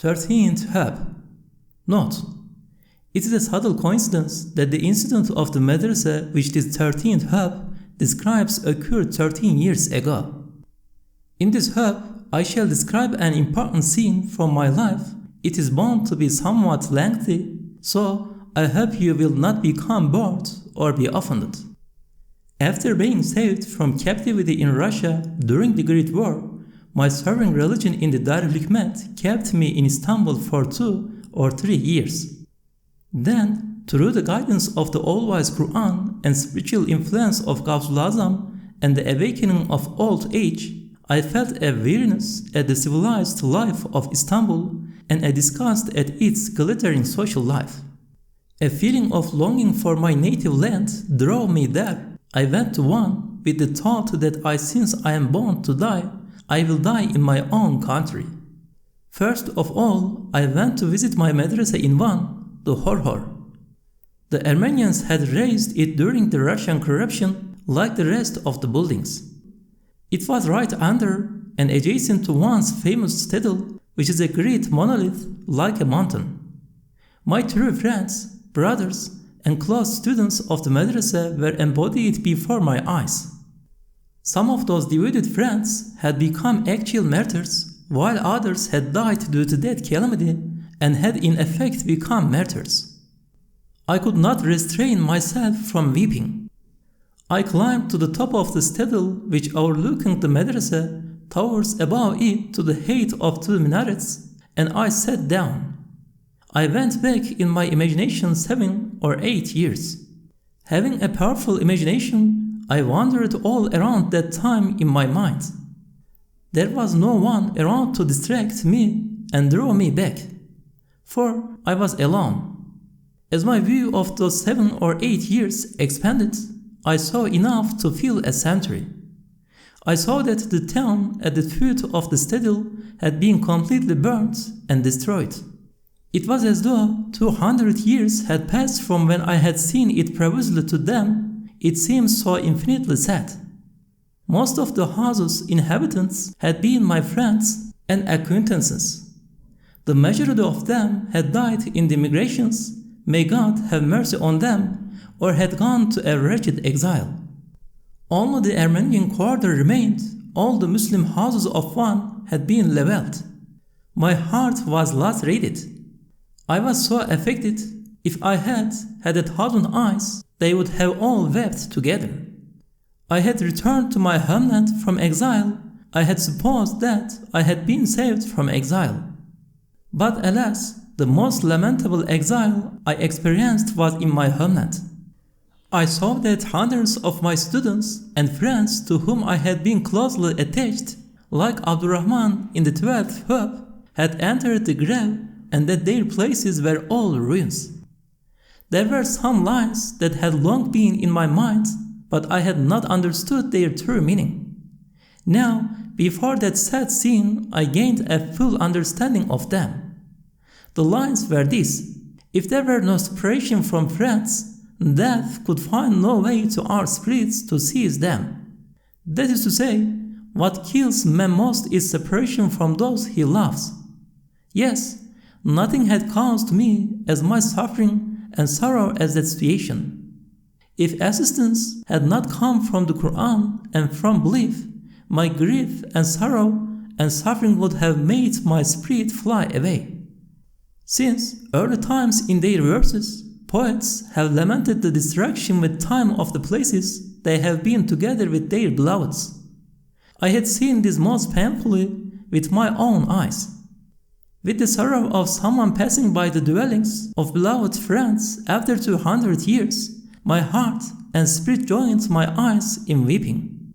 13th hub. Note: it is a subtle coincidence that the incident of the madrasa which this 13th hub describes occurred 13 years ago. In this hub, I shall describe an important scene from my life. It is bound to be somewhat lengthy, so I hope you will not become bored or be offended. After being saved from captivity in Russia during the Great War, my serving religion in the Darul Hikmet kept me in Istanbul for 2 or 3 years. Then, through the guidance of the all-wise Qur'an and spiritual influence of Gawsul Azam and the awakening of old age, I felt a weariness at the civilized life of Istanbul and a disgust at its glittering social life. A feeling of longing for my native land drove me there. I went to one with the thought that since I am born to die, I will die in my own country. First of all, I went to visit my madrasa in Van, the Horhor. The Armenians had raised it during the Russian corruption like the rest of the buildings. It was right under and adjacent to Van's famous citadel, which is a great monolith like a mountain. My true friends, brothers, and close students of the madrasa were embodied before my eyes. Some of those devoted friends had become actual martyrs, while others had died due to that calamity and had in effect become martyrs. I could not restrain myself from weeping. I climbed to the top of the citadel which overlooking the madrasa, towers above it to the height of 2 minarets, and I sat down. I went back in my imagination 7 or 8 years. Having a powerful imagination, I wandered all around that time in my mind. There was no one around to distract me and draw me back, for I was alone. As my view of those 7 or 8 years expanded, I saw enough to fill a century. I saw that the town at the foot of the citadel had been completely burnt and destroyed. It was as though 200 years had passed from when I had seen it previously to them. It seemed so infinitely sad. Most of the house's inhabitants had been my friends and acquaintances. The majority of them had died in the migrations, may God have mercy on them, or had gone to a wretched exile. Only the Armenian quarter remained. All the Muslim houses of Van had been leveled. My heart was lacerated. I was so affected. If I had 1,000 eyes, they would have all wept together. I had returned to my homeland from exile. I had supposed that I had been saved from exile. But alas, the most lamentable exile I experienced was in my homeland. I saw that hundreds of my students and friends to whom I had been closely attached, like Abdurrahman in the 12th hub, had entered the grave and that their places were all ruins. There were some lines that had long been in my mind, but I had not understood their true meaning. Now, before that sad scene, I gained a full understanding of them. The lines were these: if there were no separation from friends, death could find no way to our spirits to seize them. That is to say, what kills man most is separation from those he loves. Yes, nothing had caused me as much suffering and sorrow as that situation. If assistance had not come from the Qur'an and from belief, my grief and sorrow and suffering would have made my spirit fly away. Since early times in their verses, poets have lamented the destruction with time of the places they have been together with their beloveds. I had seen this most painfully with my own eyes. With the sorrow of someone passing by the dwellings of beloved friends after 200 years, my heart and spirit joined my eyes in weeping.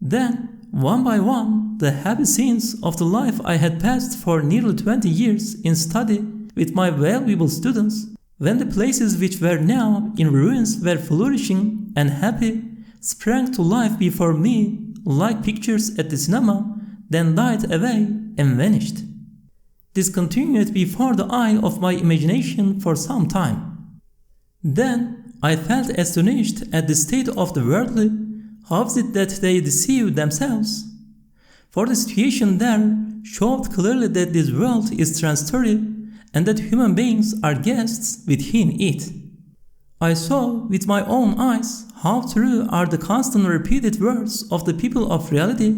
Then, one by one, the happy scenes of the life I had passed for nearly 20 years in study with my valuable students, when the places which were now in ruins were flourishing and happy, sprang to life before me like pictures at the cinema, then died away and vanished. This continued before the eye of my imagination for some time. Then I felt astonished at the state of the worldly. How is it that they deceive themselves? For the situation there showed clearly that this world is transitory and that human beings are guests within it. I saw with my own eyes how true are the constant repeated words of the people of reality.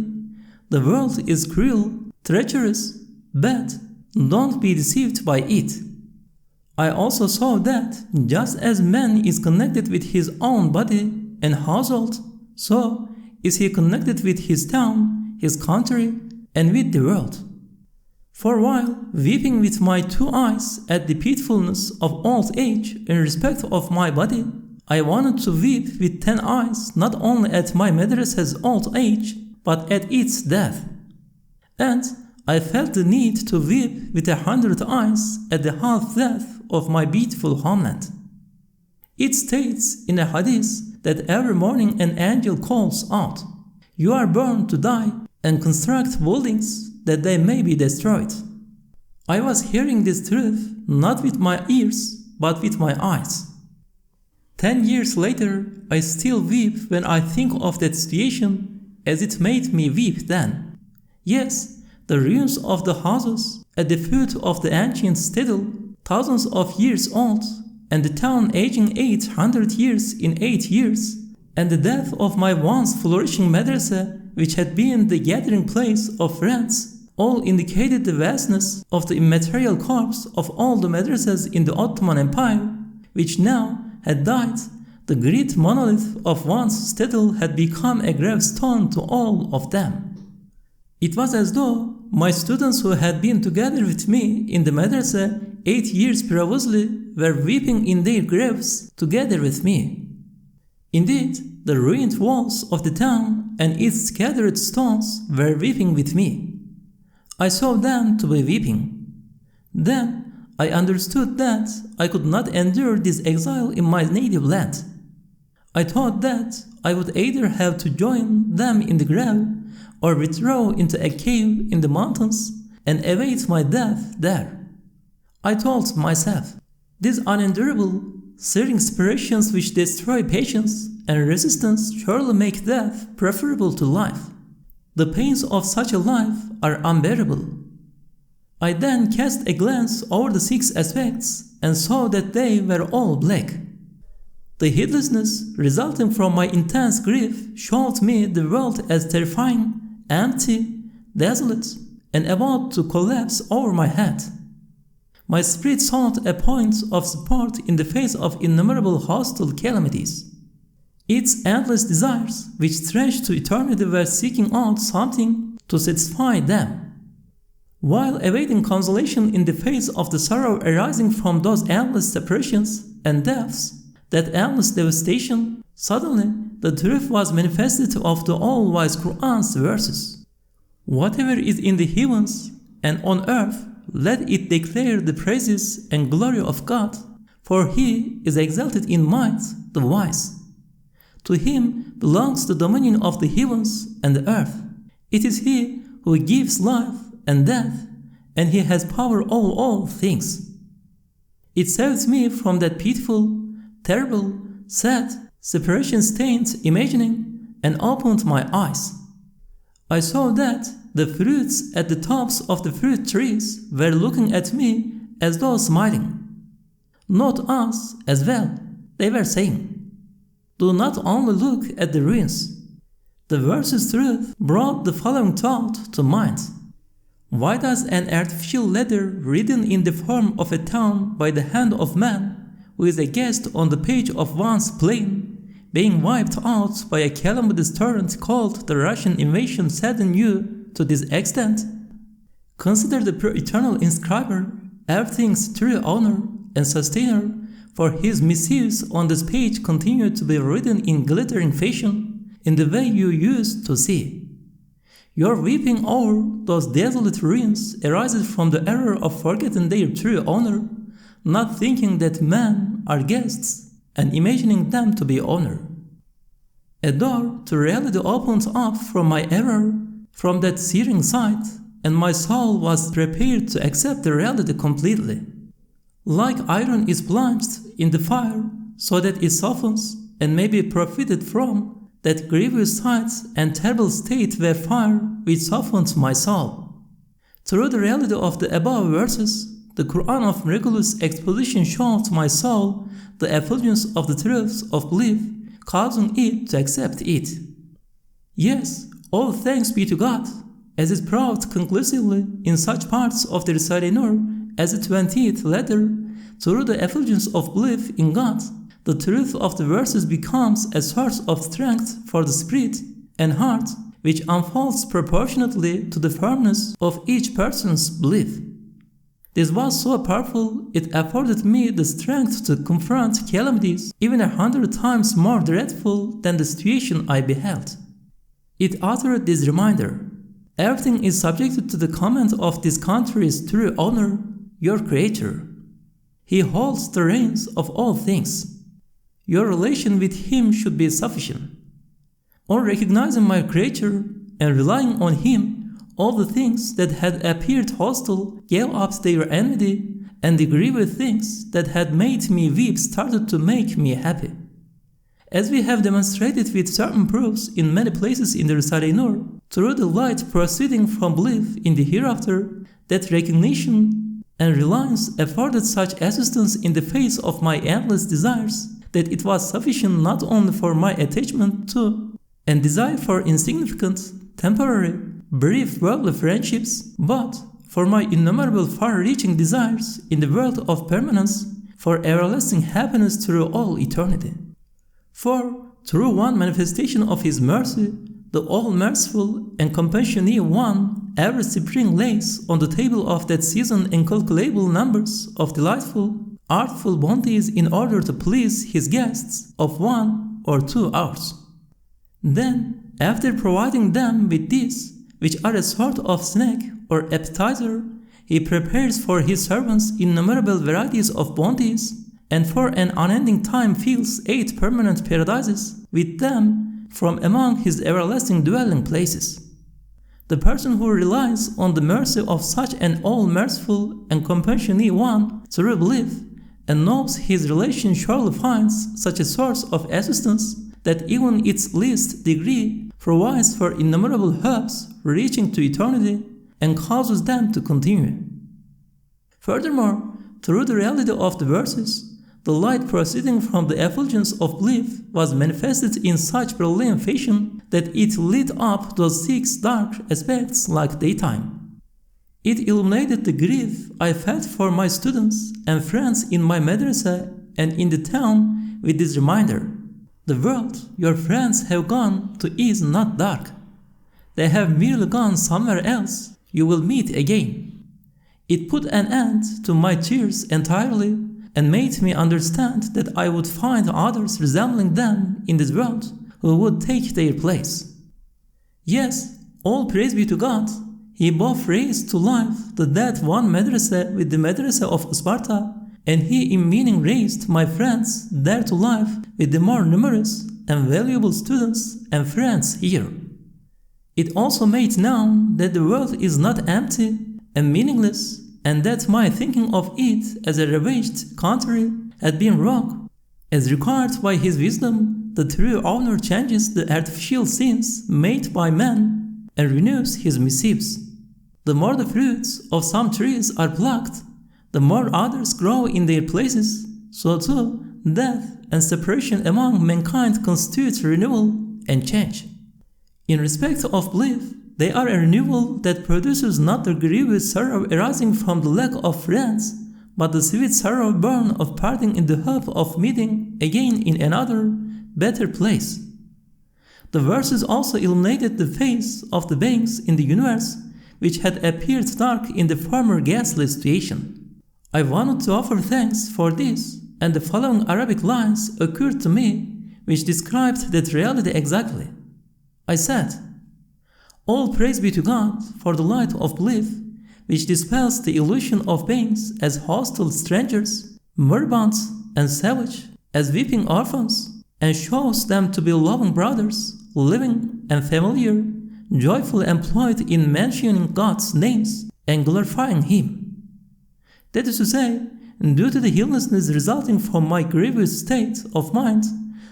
The world is cruel, treacherous, bad. Don't be deceived by it. I also saw that just as man is connected with his own body and household, so is he connected with his town, his country, and with the world. For while weeping with my 2 eyes at the pitifulness of old age in respect of my body, I wanted to weep with 10 eyes not only at my madrasa's old age, but at its death. And I felt the need to weep with 100 eyes at the half-death of my beautiful homeland. It states in a hadith that every morning an angel calls out, "You are born to die and construct buildings that they may be destroyed." I was hearing this truth not with my ears, but with my eyes. 10 years later, I still weep when I think of that situation, as it made me weep then. Yes, the ruins of the houses at the foot of the ancient citadel, thousands of years old, and the town aging 800 years in 8 years, and the death of my once flourishing madrasa, which had been the gathering place of friends, all indicated the vastness of the immaterial corpse of all the madrasas in the Ottoman Empire, which now had died. The great monolith of one's citadel had become a gravestone to all of them. It was as though my students who had been together with me in the madrasa 8 years previously were weeping in their graves together with me. Indeed, the ruined walls of the town and its scattered stones were weeping with me. I saw them to be weeping. Then I understood that I could not endure this exile in my native land. I thought that I would either have to join them in the grave or withdraw into a cave in the mountains and await my death there. I told myself, these unendurable, searing aspirations which destroy patience and resistance surely make death preferable to life. The pains of such a life are unbearable. I then cast a glance over the 6 aspects and saw that they were all black. The heedlessness resulting from my intense grief showed me the world as terrifying, empty, desolate, and about to collapse over my head. My spirit sought a point of support in the face of innumerable hostile calamities. Its endless desires, which stretched to eternity, were seeking out something to satisfy them. While awaiting consolation in the face of the sorrow arising from those endless separations and deaths, that endless devastation, suddenly the truth was manifested of the all-wise Qur'an's verses. Whatever is in the heavens and on earth, let it declare the praises and glory of God, for He is exalted in might, the wise. To Him belongs the dominion of the heavens and the earth. It is He who gives life and death, and He has power over all things. It saved me from that pitiful, terrible, sad, separation-stained imagining and opened my eyes. I saw that the fruits at the tops of the fruit trees were looking at me as though smiling. Note us as well, they were saying. Do not only look at the ruins. The verse's truth brought the following thought to mind. Why does an artificial ladder written in the form of a town by the hand of man, who is a guest on the page of one's plane, being wiped out by a calamitous torrent called the Russian invasion, sadden you to this extent? Consider the eternal inscriber, everything's true owner and sustainer, for his missives on this page continue to be written in glittering fashion, in the way you used to see. Your weeping over those desolate ruins arises from the error of forgetting their true owner, not thinking that men are guests, and imagining them to be owner. A door to reality opened up from my error, from that searing sight, and my soul was prepared to accept the reality completely. Like iron is plunged in the fire so that it softens and may be profited from, that grievous sight and terrible state were fire which softened my soul. Through the reality of the above verses, the Qur'an of miraculous exposition showed to my soul the effulgence of the truths of belief, causing it to accept it. Yes, all thanks be to God, as is proved conclusively in such parts of the Risale-i Nur as the 20th letter. Through the effulgence of belief in God, the truth of the verses becomes a source of strength for the spirit and heart, which unfolds proportionately to the firmness of each person's belief. This was so powerful, it afforded me the strength to confront calamities even 100 times more dreadful than the situation I beheld. It uttered this reminder: everything is subjected to the command of this country's true owner, your Creator. He holds the reins of all things. Your relation with Him should be sufficient. On recognizing my Creator and relying on Him, all the things that had appeared hostile gave up their enmity, and the grievous things that had made me weep started to make me happy. As we have demonstrated with certain proofs in many places in the Risale-i Nur, through the light proceeding from belief in the hereafter, that recognition and reliance afforded such assistance in the face of my endless desires that it was sufficient not only for my attachment to and desire for insignificant, temporary, brief worldly friendships, but for my innumerable far-reaching desires in the world of permanence, for everlasting happiness through all eternity. For through one manifestation of His mercy, the all-merciful and compassionate One every spring lays on the table of that season incalculable numbers of delightful, artful bounties in order to please His guests of 1 or 2 hours. Then, after providing them with these, which are a sort of snack or appetizer, He prepares for His servants innumerable varieties of bounties, and for an unending time fills 8 permanent paradises with them from among His everlasting dwelling places. The person who relies on the mercy of such an all-merciful and compassionate One through belief, and knows his relation surely finds such a source of assistance that even its least degree provides for innumerable hopes reaching to eternity and causes them to continue. Furthermore, through the reality of the verses, the light proceeding from the effulgence of belief was manifested in such brilliant fashion that it lit up those 6 dark aspects like daytime. It illuminated the grief I felt for my students and friends in my madrasa and in the town with this reminder: the world your friends have gone to is not dark. They have merely gone somewhere else. You will meet again. It put an end to my tears entirely and made me understand that I would find others resembling them in this world who would take their place. Yes, all praise be to God. He both raised to life the dead one madrasa with the madrasa of Sparta, and He in meaning raised my friends there to life with the more numerous and valuable students and friends here. It also made known that the world is not empty and meaningless, and that my thinking of it as a ravaged country had been wrong. As required by His wisdom, the true owner changes the artificial sins made by man and renews His mischiefs. The more the fruits of some trees are plucked, the more others grow in their places, so too death and separation among mankind constitute renewal and change. In respect of belief, they are a renewal that produces not the grievous sorrow arising from the lack of friends, but the sweet sorrow born of parting in the hope of meeting again in another, better place. The verses also illuminated the face of the beings in the universe, which had appeared dark in the former ghastly situation. I wanted to offer thanks for this, and the following Arabic lines occurred to me, which described that reality exactly. I said, "All praise be to God for the light of belief, which dispels the illusion of beings as hostile strangers, moribunds, and savage, as weeping orphans, and shows them to be loving brothers, living and familiar, joyfully employed in mentioning God's names and glorifying Him." That is to say, due to the illness resulting from my grievous state of mind,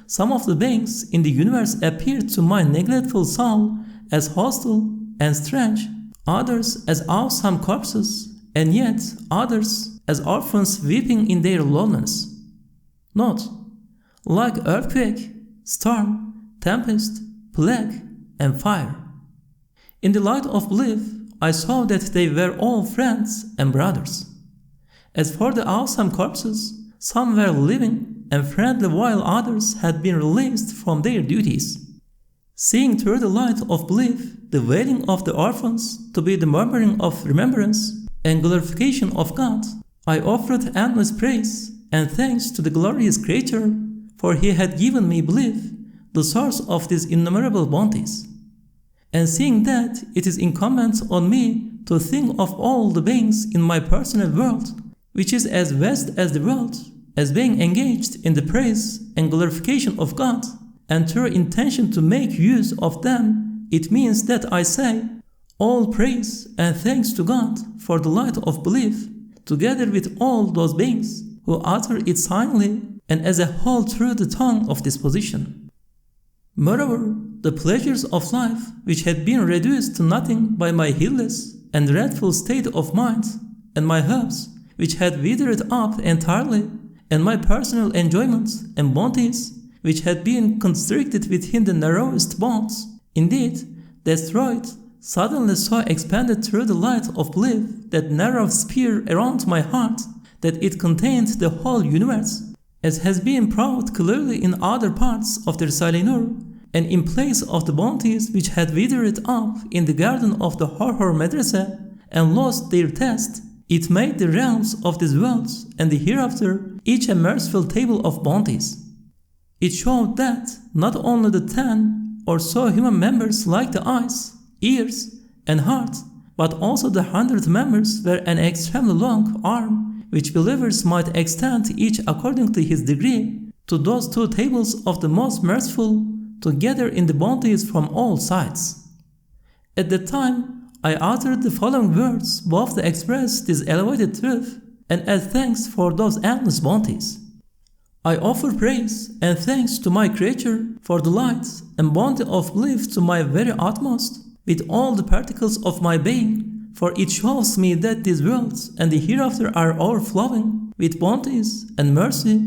some of the beings in the universe appeared to my neglectful soul as hostile and strange, others as awesome corpses, and yet others as orphans weeping in their loneliness. Note: like earthquake, storm, tempest, plague, and fire. In the light of belief, I saw that they were all friends and brothers. As for the awesome corpses, some were living and friendly while others had been released from their duties. Seeing through the light of belief the wailing of the orphans to be the murmuring of remembrance and glorification of God, I offered endless praise and thanks to the glorious Creator, for He had given me belief, the source of these innumerable bounties. And seeing that it is incumbent on me to think of all the beings in my personal world, which is as vast as the world, as being engaged in the praise and glorification of God, and through intention to make use of them, it means that I say, all praise and thanks to God for the light of belief, together with all those beings who utter it silently and as a whole through the tongue of disposition. Moreover, the pleasures of life, which had been reduced to nothing by my heedless and dreadful state of mind, and my hopes, which had withered up entirely, and my personal enjoyments and bounties, which had been constricted within the narrowest bounds, indeed, destroyed, suddenly so expanded through the light of belief that narrow sphere around my heart, that it contained the whole universe, as has been proved clearly in other parts of the Risale-i Nur, and in place of the bounties which had withered up in the garden of the Horror Madrasa and lost their taste, it made the realms of this world and the hereafter each a merciful table of bounties. It showed that not only the 10 or so human members like the eyes, ears, and heart, but also the 100 members were an extremely long arm, which believers might extend each according to his degree to those 2 tables of the most merciful, together in the bounties from all sides. At that time, I uttered the following words both to express this elevated truth and add thanks for those endless bounties. I offer praise and thanks to my Creator for the light and bounty of belief to my very utmost, with all the particles of my being, for it shows me that these worlds and the hereafter are overflowing with bounties and mercy,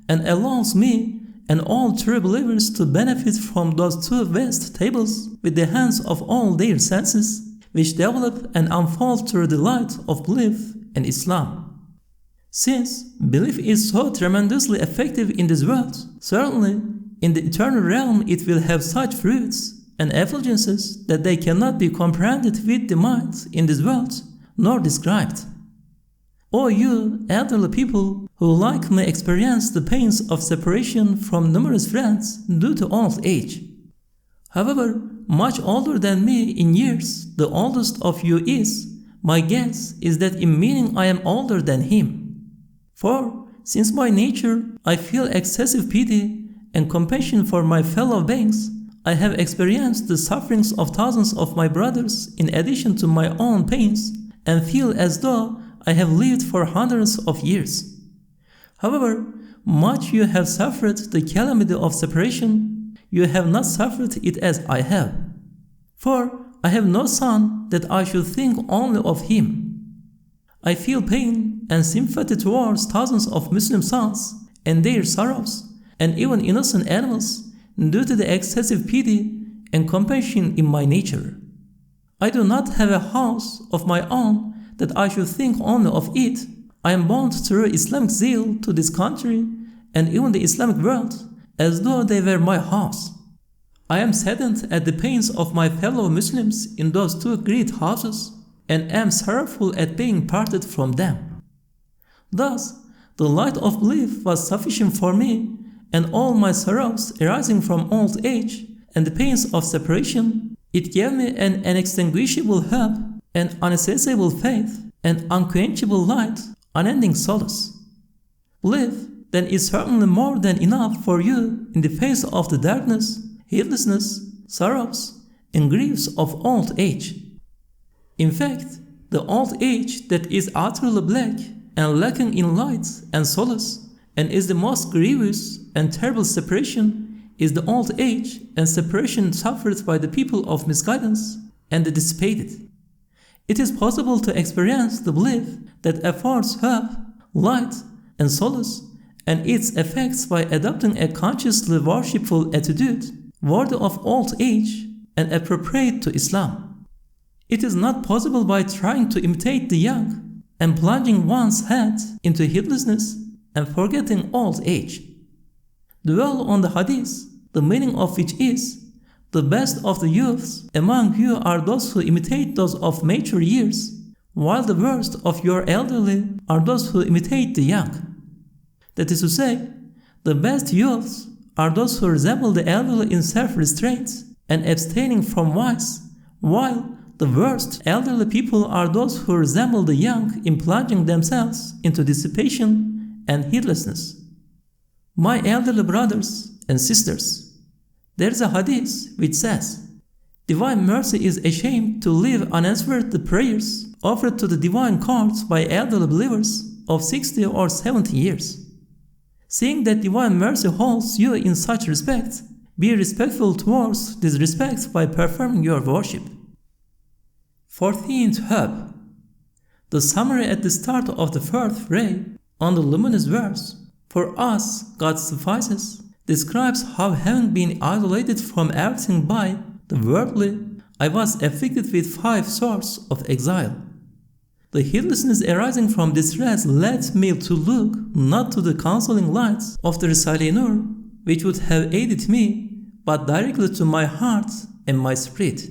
and allows me and all true believers to benefit from those 2 vast tables with the hands of all their senses, which develop and unfold through the light of belief and Islam. Since belief is so tremendously effective in this world, certainly in the eternal realm it will have such fruits and effulgences that they cannot be comprehended with the mind in this world, nor described. O you elderly people who like me experience the pains of separation from numerous friends due to old age. However, much older than me in years, the oldest of you is, my guess is that in meaning I am older than him. For, since by nature I feel excessive pity and compassion for my fellow beings, I have experienced the sufferings of thousands of my brothers in addition to my own pains, and feel as though I have lived for hundreds of years. However, much you have suffered the calamity of separation, you have not suffered it as I have. For I have no son that I should think only of him. I feel pain and sympathy towards thousands of Muslim sons and their sorrows, and even innocent animals, due to the excessive pity and compassion in my nature. I do not have a house of my own that I should think only of it. I am bound through Islamic zeal to this country and even the Islamic world, as though they were my house. I am saddened at the pains of my fellow Muslims in those 2 great houses, and am sorrowful at being parted from them. Thus, the light of belief was sufficient for me, and all my sorrows arising from old age and the pains of separation, it gave me an inextinguishable hope, an unassailable faith, and unquenchable light, unending solace. Belief, then, is certainly more than enough for you in the face of the darkness, heedlessness, sorrows, and griefs of old age. In fact, the old age that is utterly black and lacking in light and solace, and is the most grievous and terrible separation, is the old age and separation suffered by the people of misguidance and the dissipated. It is possible to experience the belief that affords hope, light, and solace, and its effects by adopting a consciously worshipful attitude, worthy of old age and appropriate to Islam. It is not possible by trying to imitate the young and plunging one's head into heedlessness and forgetting old age. Dwell on the hadith, the meaning of which is, the best of the youths among you are those who imitate those of mature years, while the worst of your elderly are those who imitate the young. That is to say, the best youths are those who resemble the elderly in self-restraint and abstaining from vice, while the worst elderly people are those who resemble the young in plunging themselves into dissipation and heedlessness. My elderly brothers and sisters, there is a hadith which says, Divine mercy is ashamed to leave unanswered the prayers offered to the divine court by elderly believers of 60 or 70 years. Seeing that divine mercy holds you in such respect, be respectful towards this respect by performing your worship. 14th hub. The summary at the start of the 4th ray on the luminous verse, for us God suffices, describes how, having been isolated from everything by the worldly, I was afflicted with 5 sorts of exile. The heedlessness arising from distress led me to look not to the consoling lights of the Risale-i Nur, which would have aided me, but directly to my heart and my spirit.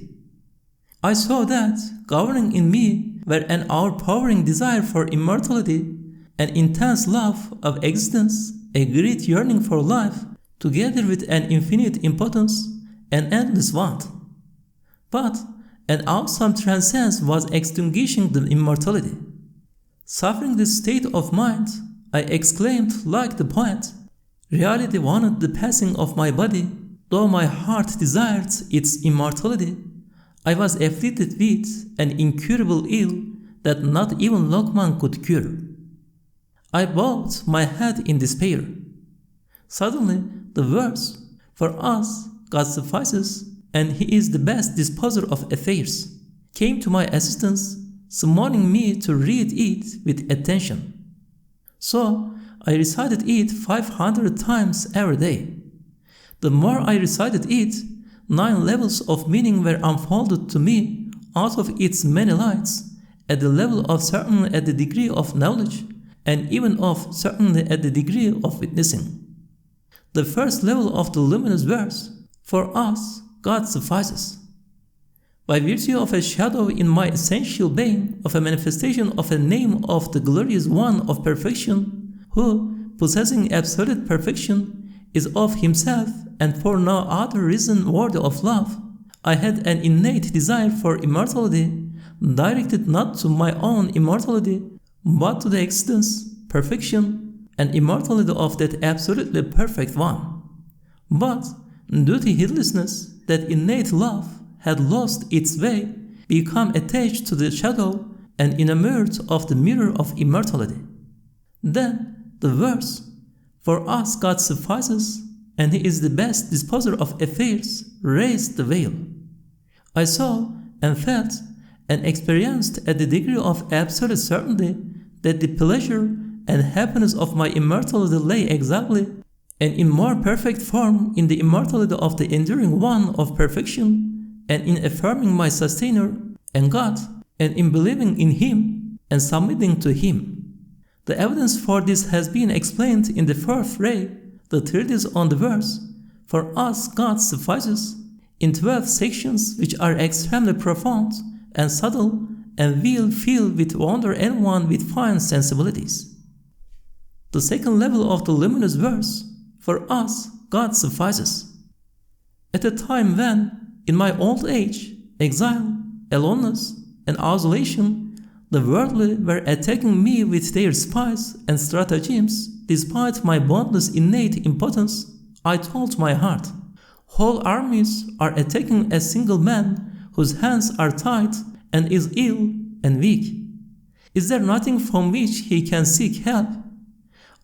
I saw that, governing in me, were an overpowering desire for immortality, an intense love of existence, a great yearning for life, together with an infinite impotence, an endless want. But an awesome transcendence was extinguishing the immortality. Suffering this state of mind, I exclaimed like the poet, reality wanted the passing of my body, though my heart desired its immortality. I was afflicted with an incurable ill that not even Lokman could cure. I bowed my head in despair. Suddenly, the verse, for us God suffices, and He is the best disposer of affairs, came to my assistance, summoning me to read it with attention. So I recited it 500 times every day. The more I recited it, 9 levels of meaning were unfolded to me out of its many lights, at the level of certainly at the degree of knowledge, and even of certainly at the degree of witnessing. The first level of the luminous verse, for us God suffices. By virtue of a shadow in my essential being, of a manifestation of a name of the glorious one of perfection, who, possessing absolute perfection, is of himself and for no other reason worthy of love, I had an innate desire for immortality, directed not to my own immortality, but to the existence, perfection, and immortality of that absolutely perfect one. But due to heedlessness, that innate love had lost its way, become attached to the shadow, and enamored of the mirror of immortality. Then the verse, for us God suffices, and He is the best disposer of affairs, raised the veil. I saw and felt and experienced at the degree of absolute certainty that the pleasure and happiness of my immortality lay exactly and in more perfect form in the immortality of the enduring one of perfection, and in affirming my sustainer and God, and in believing in Him and submitting to Him. The evidence for this has been explained in the 4th ray, the treatise on the verse, for us God suffices, in 12 sections which are extremely profound and subtle and will fill with wonder anyone with fine sensibilities. The second level of the luminous verse, for us God suffices. At a time when, in my old age, exile, aloneness, and isolation, the worldly were attacking me with their spies and stratagems, despite my boundless innate impotence, I told my heart, whole armies are attacking a single man whose hands are tied and is ill and weak. Is there nothing from which he can seek help?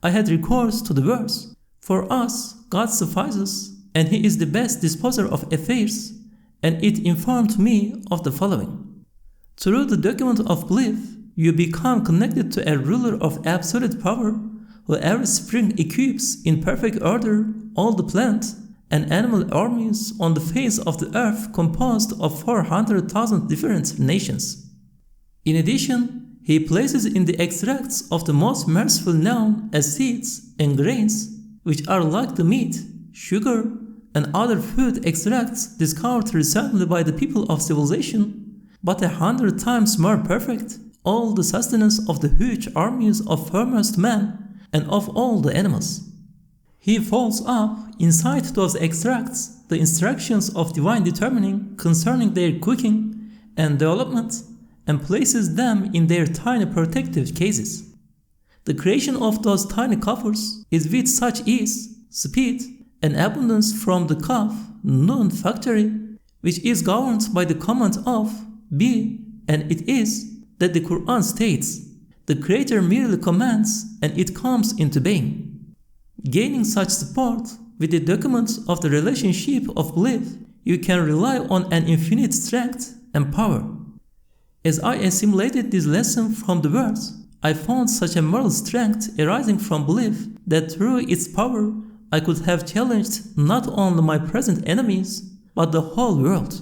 I had recourse to the verse, for us God suffices, and He is the best disposer of affairs, and it informed me of the following. Through the document of belief, you become connected to a ruler of absolute power who every spring equips in perfect order all the plant and animal armies on the face of the earth composed of 400,000 different nations. In addition, he places in the extracts of the most merciful known as seeds and grains, which are like the meat, sugar, and other food extracts discovered recently by the people of civilization, but 100 times more perfect, all the sustenance of the huge armies of foremost men and of all the animals. He folds up inside those extracts the instructions of divine determining concerning their cooking and development and places them in their tiny protective cases. The creation of those tiny coffers is with such ease, speed, and abundance from the Kaf Nun factory, which is governed by the command of be, and it is, that the Qur'an states, the Creator merely commands and it comes into being. Gaining such support with the documents of the relationship of belief, you can rely on an infinite strength and power. As I assimilated this lesson from the words, I found such a moral strength arising from belief that through its power I could have challenged not only my present enemies, but the whole world.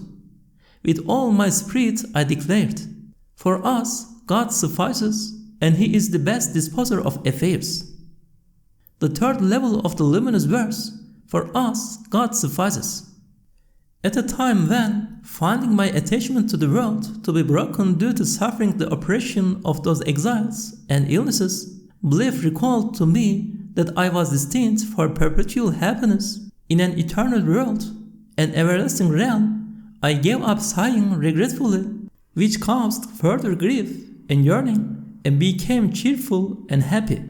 With all my spirit I declared, for us God suffices, and He is the best disposer of affairs. The third level of the luminous verse, for us God suffices. At a time when, finding my attachment to the world to be broken due to suffering the oppression of those exiles and illnesses, belief recalled to me that I was destined for perpetual happiness in an eternal world, an everlasting realm, I gave up sighing regretfully, which caused further grief and yearning, and became cheerful and happy.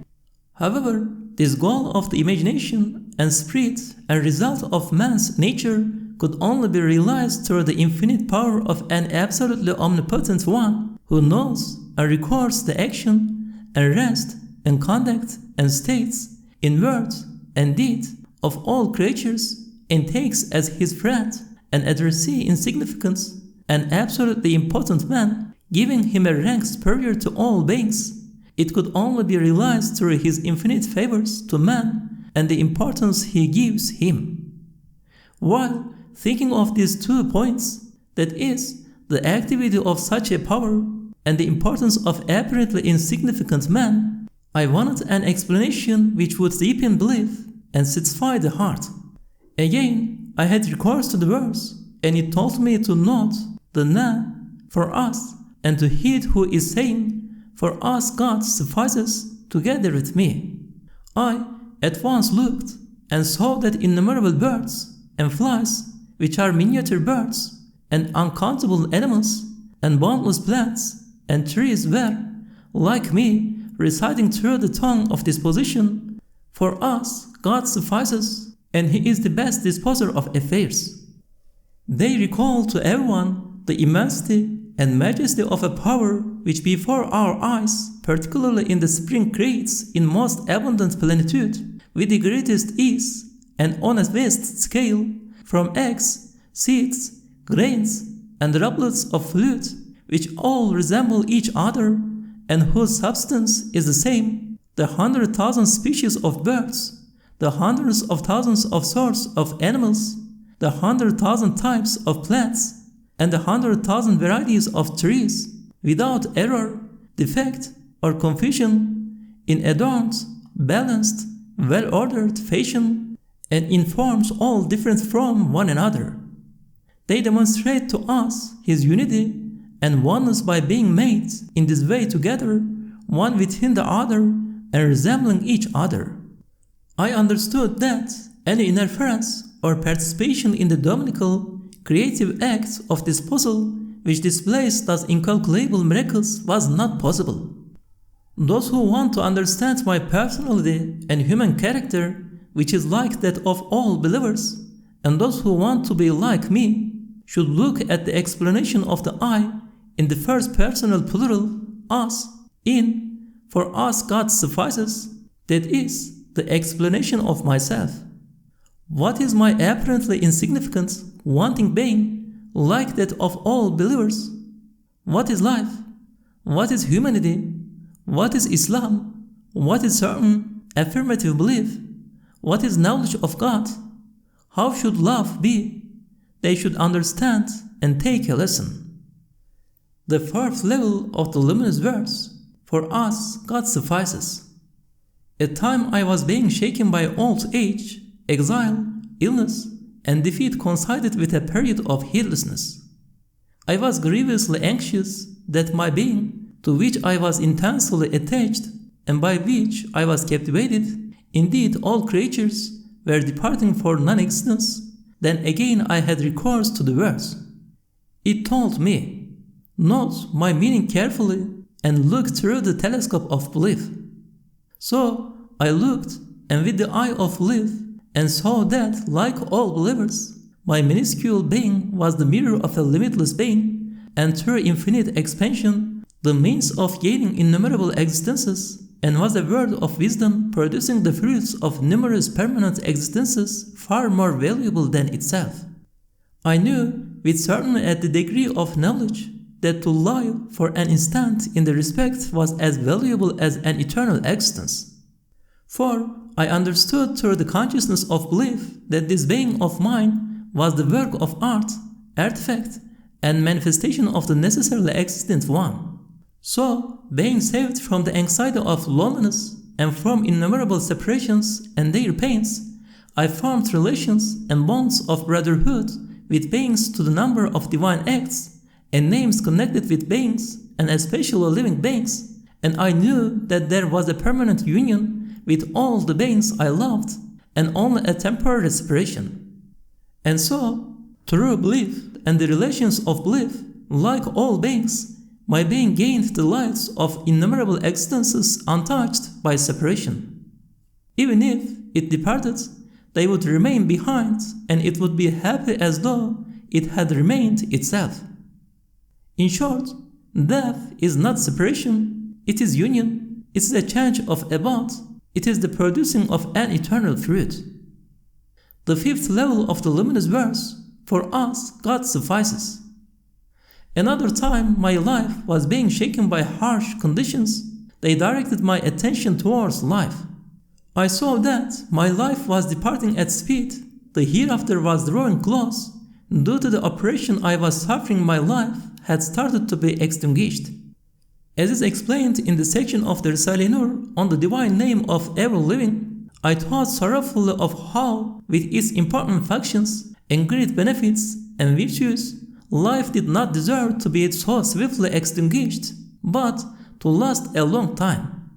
However, this goal of the imagination and spirit and result of man's nature could only be realized through the infinite power of an absolutely omnipotent one who knows and records the action and rest and conduct and states in word and deed of all creatures and takes as his friend and addressee in significance an absolutely impotent man, giving him a rank superior to all beings. It could only be realized through his infinite favors to man and the importance he gives him. While thinking of these 2 points, that is, the activity of such a power and the importance of apparently insignificant man, I wanted an explanation which would deepen belief and satisfy the heart. Again, I had recourse to the verse, and it told me to note the na for us and to heed who is saying, for us God suffices together with me. I at once looked and saw that innumerable birds and flies, which are miniature birds, and uncountable animals, and boundless plants and trees were, like me, reciting through the tongue of disposition, for us God suffices, and He is the best disposer of affairs. They recall to everyone the immensity and majesty of a power which before our eyes, particularly in the spring, creates in most abundant plenitude, with the greatest ease, and on a vast scale, from eggs, seeds, grains, and droplets of fluid, which all resemble each other, and whose substance is the same, the 100,000 species of birds, the hundreds of thousands of sorts of animals, the 100,000 types of plants, and the 100,000 varieties of trees, without error, defect, or confusion, in adorned, balanced, well-ordered fashion, and in forms all different from one another. They demonstrate to us His unity and oneness by being made in this way together, one within the other and resembling each other. I understood that any interference or participation in the dominical creative act of disposal which displays thus incalculable miracles was not possible. Those who want to understand my personality and human character, which is like that of all believers, and those who want to be like me, should look at the explanation of the I in the first personal plural, us, in, for us God suffices, that is, the explanation of myself. What is my apparently insignificant, wanting being, like that of all believers? What is life? What is humanity? What is Islam? What is certain affirmative belief? What is knowledge of God? How should love be? They should understand and take a lesson. The fourth level of the luminous verse, for us God suffices. At time I was being shaken by old age, exile, illness, and defeat coincided with a period of heedlessness. I was grievously anxious that my being, to which I was intensely attached and by which I was captivated, indeed all creatures, were departing for non-existence. Then again I had recourse to the verse. It told me, note my meaning carefully and look through the telescope of belief. So I looked, and with the eye of belief, and saw that, like all believers, my minuscule being was the mirror of a limitless being, and through infinite expansion, the means of gaining innumerable existences, and was a word of wisdom producing the fruits of numerous permanent existences far more valuable than itself. I knew with certainty at the degree of knowledge that to live for an instant in the respect was as valuable as an eternal existence. For I understood through the consciousness of belief that this being of mine was the work of art, artifact, and manifestation of the necessarily existent one. So, being saved from the anxiety of loneliness and from innumerable separations and their pains, I formed relations and bonds of brotherhood with beings to the number of divine acts and names connected with beings and especially living beings, and I knew that there was a permanent union with all the beings I loved and only a temporary separation. And so, through belief and the relations of belief, like all beings, my being gained the lights of innumerable existences untouched by separation. Even if it departed, they would remain behind, and it would be happy as though it had remained itself. In short, death is not separation, it is union, it is a change of abode, it is the producing of an eternal fruit. The fifth level of the luminous verse, for us God suffices. Another time my life was being shaken by harsh conditions. They directed my attention towards life. I saw that my life was departing at speed. The hereafter was drawing close. Due to the oppression I was suffering, my life had started to be extinguished. As is explained in the section of the Risale-i Nur on the divine name of ever living, I thought sorrowfully of how, with its important functions and great benefits and virtues, life did not deserve to be so swiftly extinguished, but to last a long time.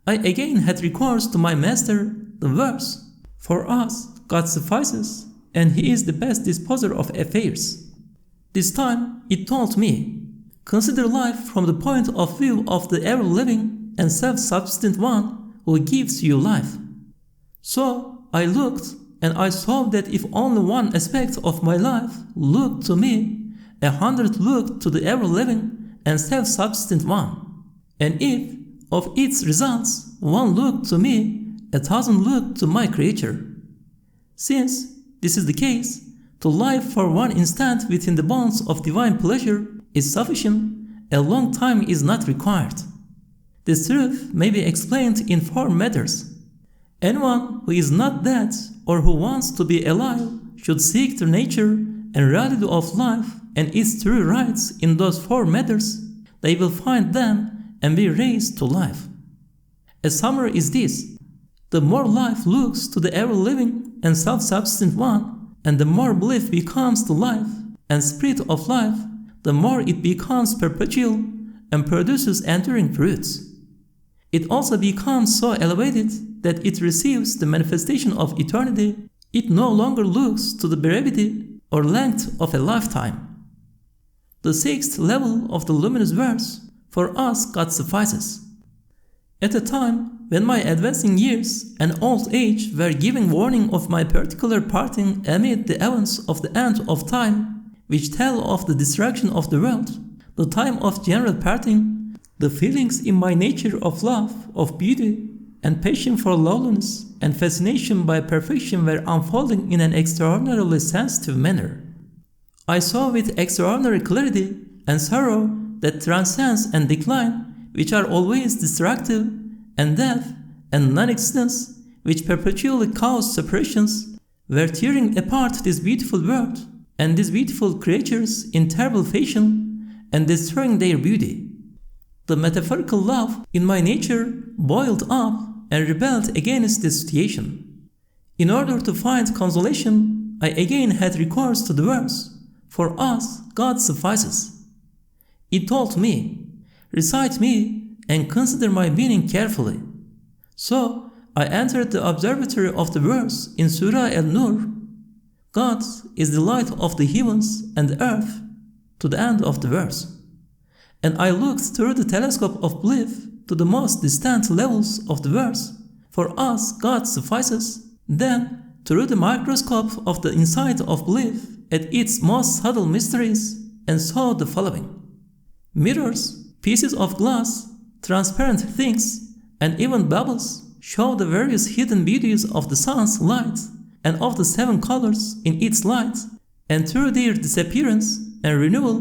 I again had recourse to my master, the verse, for us God suffices, and He is the best disposer of affairs. This time it told me, consider life from the point of view of the ever-living and self-subsistent one who gives you life. So I looked, and I saw that if only one aspect of my life looked to me, 100 looked to the ever-living and self-subsistent one. And if, of its results, one looked to me, 1,000 looked to my Creator. Since this is the case, to live for one instant within the bonds of divine pleasure is sufficient, a long time is not required. This truth may be explained in 4 matters. Anyone who is not dead or who wants to be alive should seek the nature and reality of life and its true rights in those 4 matters. They will find them and be raised to life. A summary is this: the more life looks to the ever-living and self-subsistent one, and the more belief becomes the life and spirit of life, the more it becomes perpetual and produces enduring fruits. It also becomes so elevated that it receives the manifestation of eternity. It no longer looks to the brevity or length of a lifetime. The 6th level of the luminous verse, for us God suffices. At a time when my advancing years and old age were giving warning of my particular parting amid the events of the end of time, which tell of the destruction of the world, the time of general parting, the feelings in my nature of love, of beauty, and passion for loveliness and fascination by perfection were unfolding in an extraordinarily sensitive manner. I saw with extraordinary clarity and sorrow that transcends and decline, which are always destructive, and death and non-existence, which perpetually cause separations, were tearing apart this beautiful world and these beautiful creatures in terrible fashion and destroying their beauty. The metaphorical love in my nature boiled up and rebelled against this situation. In order to find consolation, I again had recourse to the verse, "For us, God suffices." It told me, "Recite me and consider my meaning carefully." So I entered the observatory of the verse in Risale-i-Nur. God is the light of the heavens and the earth, to the end of the verse. And I looked through the telescope of belief to the most distant levels of the verse, "For us God suffices," then through the microscope of the insight of belief at its most subtle mysteries, and saw the following: mirrors, pieces of glass, transparent things, and even bubbles show the various hidden beauties of the sun's light and of the 7 colors in its light, and through their disappearance and renewal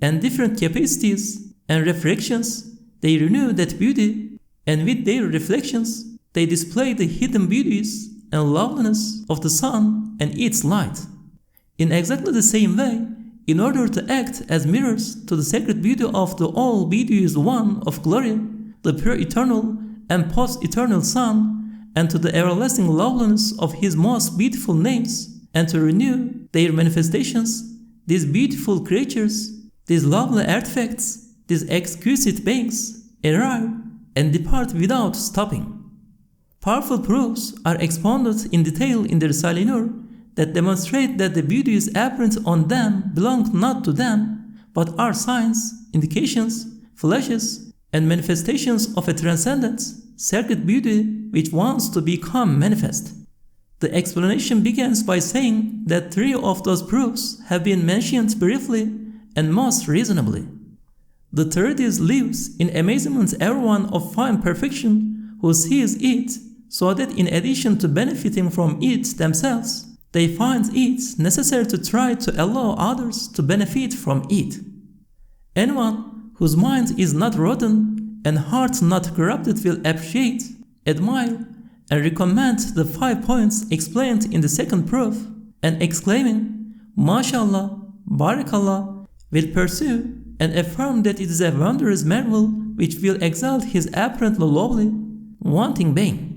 and different capacities and refractions, they renew that beauty, and with their reflections, they display the hidden beauties and loveliness of the sun and its light. In exactly the same way, in order to act as mirrors to the sacred beauty of the all beauteous one of glory, the pure eternal and post-eternal Son, and to the everlasting loveliness of his most beautiful names, and to renew their manifestations, these beautiful creatures, these lovely artifacts, these exquisite beings, arrive and depart without stopping. Powerful proofs are expounded in detail in the Risale-i Nur that demonstrate that the beauties apparent on them belong not to them, but are signs, indications, flashes, and manifestations of a transcendent, sacred beauty which wants to become manifest. The explanation begins by saying that 3 of those proofs have been mentioned briefly and most reasonably. The third is lives in amazement everyone of fine perfection who sees it, so that in addition to benefiting from it themselves, they find it necessary to try to allow others to benefit from it. Anyone whose mind is not rotten and heart not corrupted will appreciate, admire, and recommend the 5 points explained in the second proof, and exclaiming, "MashaAllah, Barakallah," will pursue and affirm that it is a wondrous marvel which will exalt his apparently lowly, wanting being.